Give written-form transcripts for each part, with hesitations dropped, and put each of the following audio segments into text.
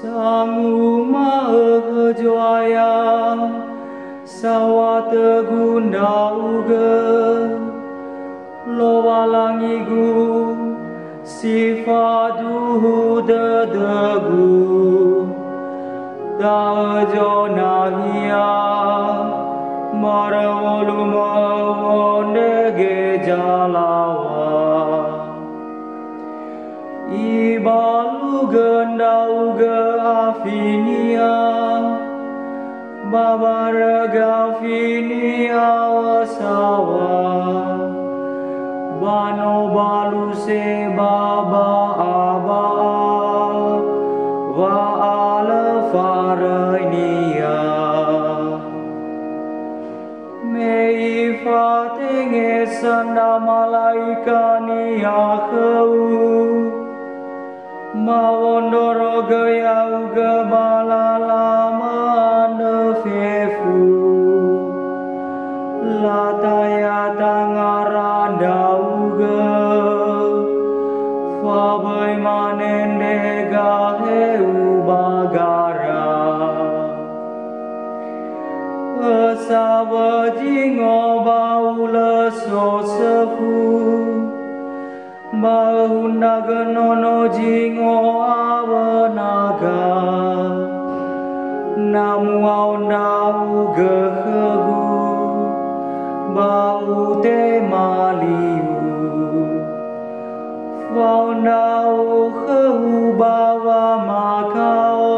Sangu mahajaya sawat gundauga lowalangigu sifadu dadagu dajonahia marawolumawondege jalawa ibalu gendauga afinia babaraga finia wasawa bano balu se baba aba wa ala farainia mei fatenge sanda malaikani akhau mawondoro gayau gebalalama nefefu lataya tangarandauga fabai manende gaheu bagara pesawajingo baula sosefu bahundaga nono jingo awanaga namu aundau gehegu bau te maliu faundau hehu bawa makao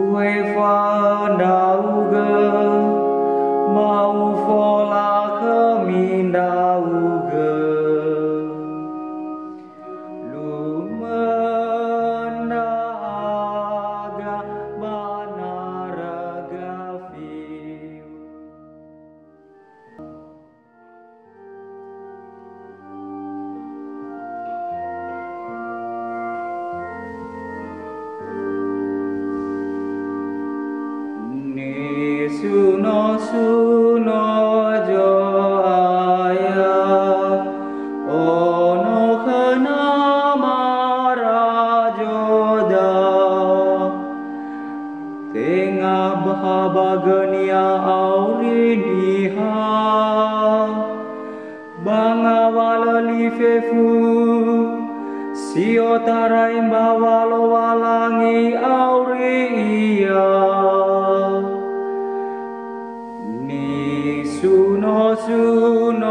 ue faundau ge mau fola kemindau ge Suno suno jo aya ono khana mara joda tenga bahabagania auri diha bangawala lifefu siotarai bawalo walangi auri iya suno suno